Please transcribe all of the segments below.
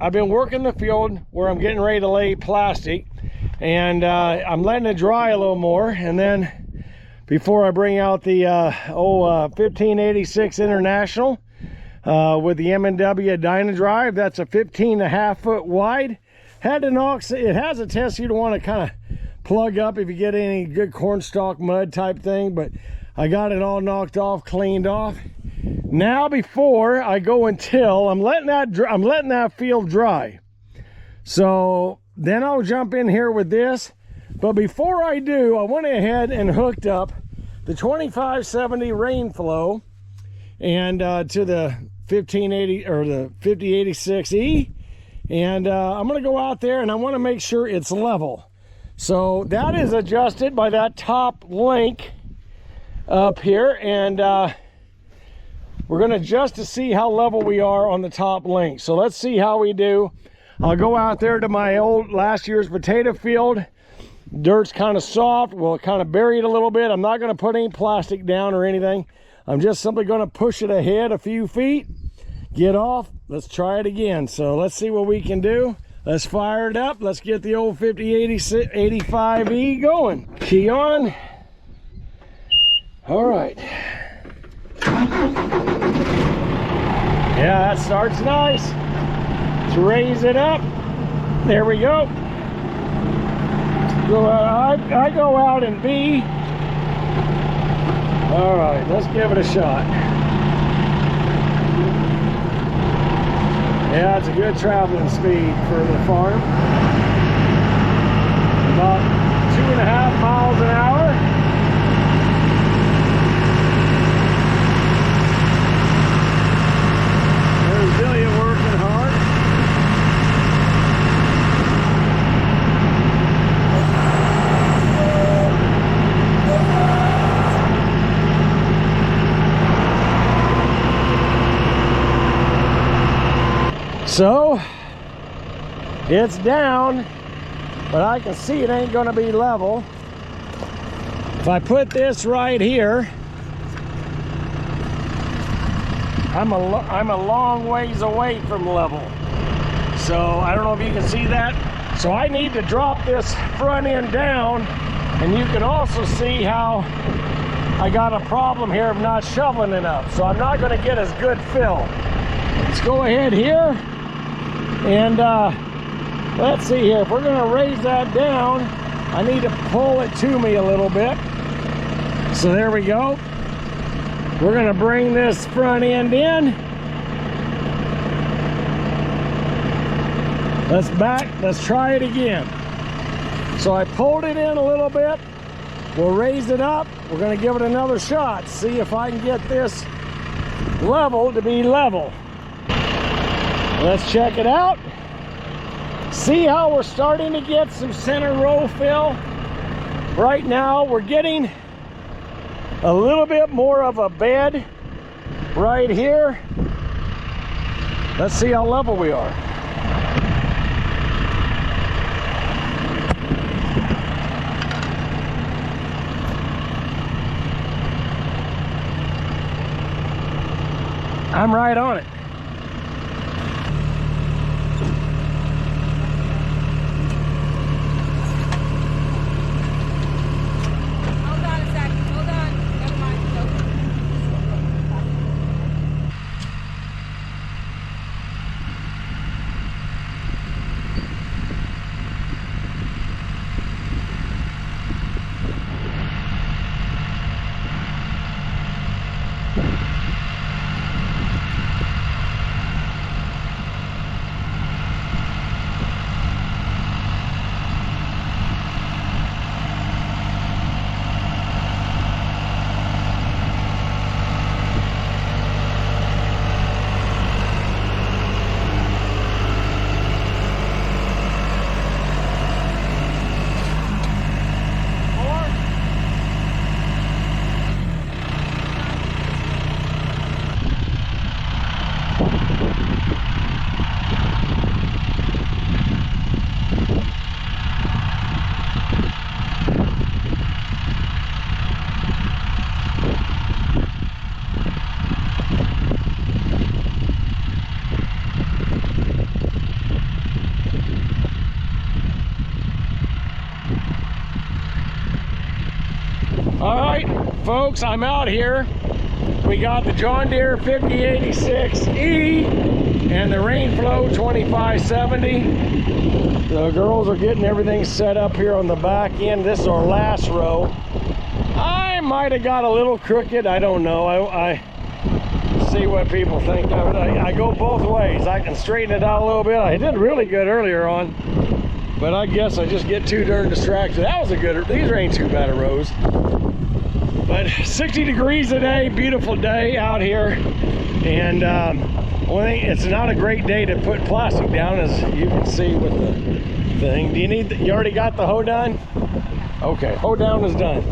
I've been working the field where I'm getting ready to lay plastic, and I'm letting it dry a little more, and then before I bring out the 1586 International with the M&W Dynadrive. That's a 15.5 foot wide. Had to knock, it has a test you'd want to kind of plug up if you get any good cornstalk mud type thing, but I got it all knocked off, cleaned off. Now before I go and till, I'm letting that field dry. So then I'll jump in here with this. But before I do, I went ahead and hooked up the 2570 Rain-Flo and to the 1580 or the 5086E, and I'm going to go out there and I want to make sure it's level. So that is adjusted by that top link up here, and we're going to adjust to see how level we are on the top link. So let's see how we do. I'll go out there to my old last year's potato field. Dirt's kind of soft. We'll kind of bury it a little bit. I'm not going to put any plastic down or anything. I'm just simply going to push it ahead a few feet, get off. Let's try it again. So let's see what we can do. Let's fire it up. Let's get the old 5085E going. Key on. All right. Yeah, that starts nice. Let's raise it up. There we go. I go out in B. All right, let's give it a shot. Yeah, it's a good traveling speed for the farm. About 2.5 miles an hour. There's Billy working hard. So it's down, but I can see it ain't going to be level. If I put this right here, I'm a long ways away from level. So I don't know if you can see that. So I need to drop this front end down, and you can also see how I got a problem here of not shoveling enough. So I'm not going to get as good fill. Let's go ahead here. And let's see here, if we're going to raise that down, I need to pull it to me a little bit. So there we go. We're going to bring this front end in. Let's try it again. So I pulled it in a little bit. We'll raise it up. We're going to give it another shot. See if I can get this level to be level. Let's check it out. See how we're starting to get some center row fill. Right now we're getting a little bit more of a bed right here. Let's see how level we are. I'm right on it. folks, I'm out here. We got the John Deere 5086E and the Rain-Flo 2570. The girls are getting everything set up here on the back end. This is our last row. I might have got a little crooked, I don't know. I see what people think of it. I go both ways. I can straighten it out a little bit. I did really good earlier on, but I guess I just get too darn distracted. That was a good, these ain't too bad of rows. But 60 degrees today, beautiful day out here. And one thing, it's not a great day to put plastic down, as you can see with the thing. Do you need, you already got the hoe done? Okay, hoe down is done.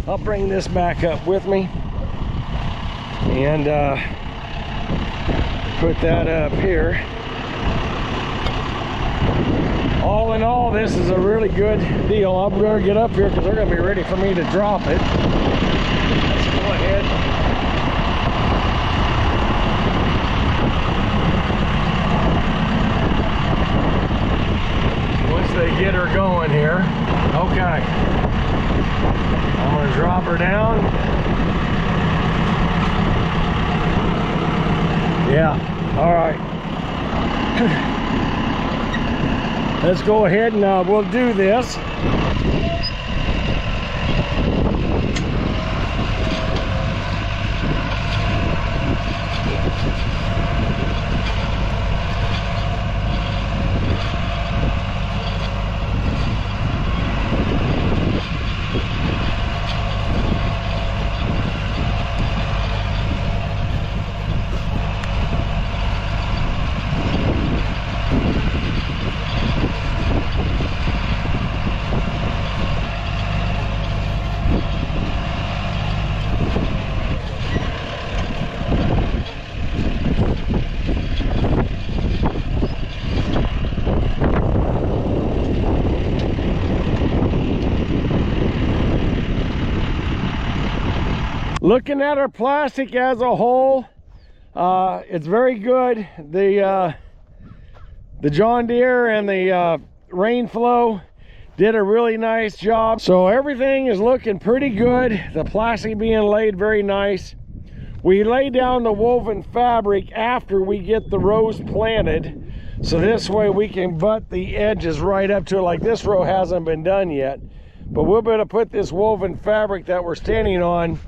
I'll bring this back up with me and put that up here. All in all, this is a really good deal. I'm going to get up here because they're going to be ready for me to drop it. Let's go ahead. Once they get her going here. Okay. I'm going to drop her down. Yeah, all right. Let's go ahead and we'll do this. Looking at our plastic as a whole, it's very good. The John Deere and the Rain-Flo did a really nice job. So everything is looking pretty good. The plastic being laid very nice. We lay down the woven fabric after we get the rows planted. So this way we can butt the edges right up to it. Like this row hasn't been done yet. But we'll be able to put this woven fabric that we're standing on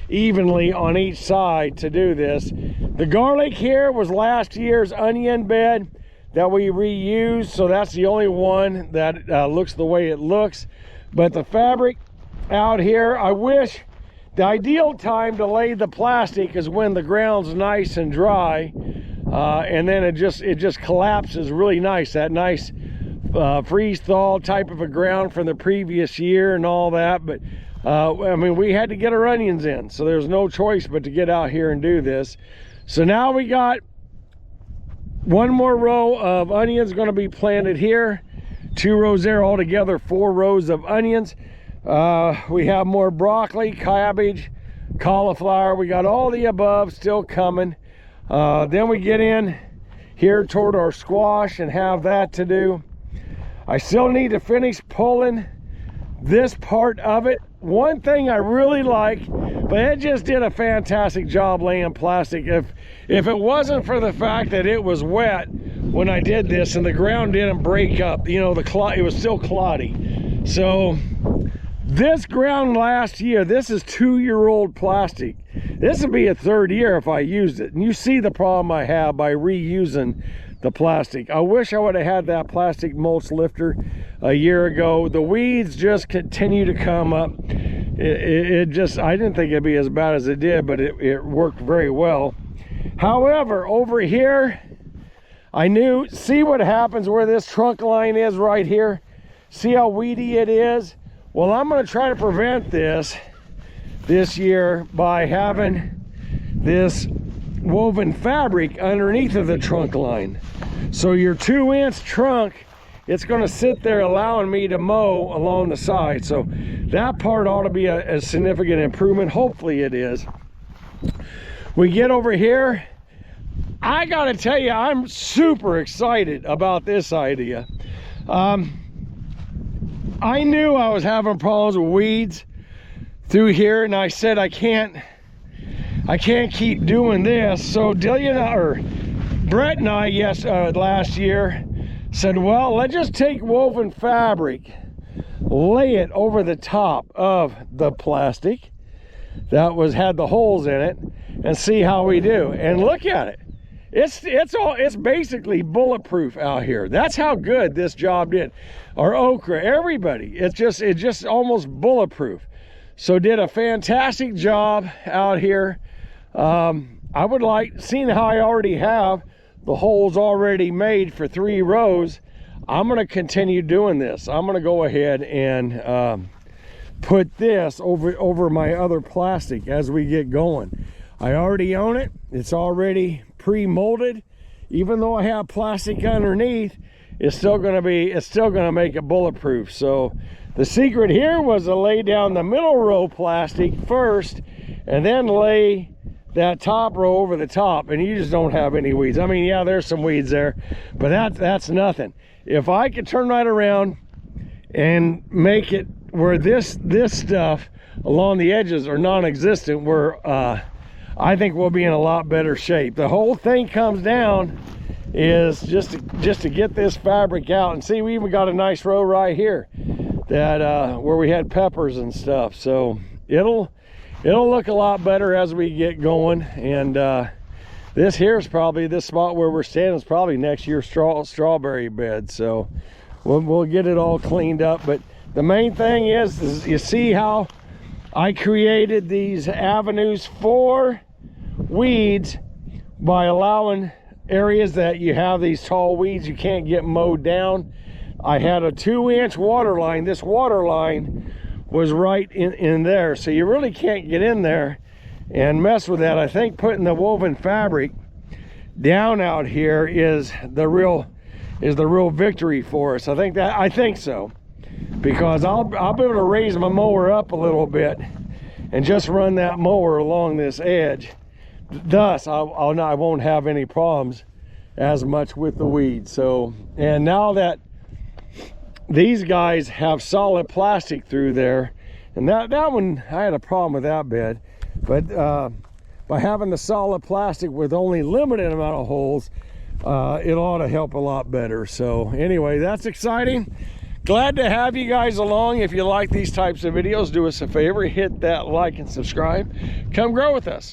evenly on each side to do this. The garlic here was last year's onion bed that we reused, so that's the only one that looks the way it looks. But the fabric out here, I wish the ideal time to lay the plastic is when the ground's nice and dry, and then it just collapses really nice. That nice freeze thaw type of a ground from the previous year and all that. But I mean, we had to get our onions in, so there's no choice but to get out here and do this. So now we got one more row of onions going to be planted here, 2 rows there, altogether 4 rows of onions. We have more broccoli, cabbage, cauliflower. We got all the above still coming. Then we get in here toward our squash and have that to do. I still need to finish pulling this part of it. One thing I really like, but it just did a fantastic job laying plastic. If it wasn't for the fact that it was wet when I did this and the ground didn't break up, you know, it was still cloddy. So this ground last year, this is 2-year-old plastic. This would be a 3rd year if I used it. And you see the problem I have by reusing the plastic. I wish I would have had that plastic mulch lifter a year ago. The weeds just continue to come up. I didn't think it'd be as bad as it did, but it worked very well. However, over here, see what happens where this trunk line is right here? See how weedy it is? Well, I'm going to try to prevent this year by having this woven fabric underneath of the trunk line. So your 2-inch trunk, it's going to sit there allowing me to mow along the side. So that part ought to be a significant improvement. Hopefully it is. We get over here. I got to tell you, I'm super excited about this idea. I knew I was having problems with weeds through here, and I said I can't keep doing this. So Brett and I last year said, well, let's just take woven fabric, lay it over the top of the plastic that had the holes in it, and see how we do. And look at it. It's basically bulletproof out here. That's how good this job did. Our okra, everybody, it's just almost bulletproof. So did a fantastic job out here. I would like, seeing how I already have the holes already made for 3 rows, I'm going to continue doing this. I'm going to go ahead and put this over my other plastic as we get going. I already own it. It's already pre-molded. Even though I have plastic underneath, it's still going to make it bulletproof. So the secret here was to lay down the middle row plastic first, and then lay that top row over the top, and you just don't have any weeds. I mean, yeah, there's some weeds there, but that's nothing. If I could turn right around and make it where this stuff along the edges are non-existent, where I think we'll be in a lot better shape. The whole thing comes down is just to get this fabric out. And see, we even got a nice row right here that where we had peppers and stuff. So it'll look a lot better as we get going. And this here is probably, this spot where we're standing is probably next year's strawberry bed. So we'll get it all cleaned up. But the main thing is you see how I created these avenues for weeds by allowing areas that you have these tall weeds you can't get mowed down. I had a 2-inch water line. This water line was right in there, so you really can't get in there and mess with that. I think putting the woven fabric down out here is the real victory for us. I think so, because I'll be able to raise my mower up a little bit and just run that mower along this edge. Thus I won't have any problems as much with the weeds. So, and now that these guys have solid plastic through there, and that one, I had a problem with that bed, but by having the solid plastic with only limited amount of holes, it ought to help a lot better. So anyway, that's exciting. Glad to have you guys along. If you like these types of videos, do us a favor, hit that like and subscribe. Come grow with us.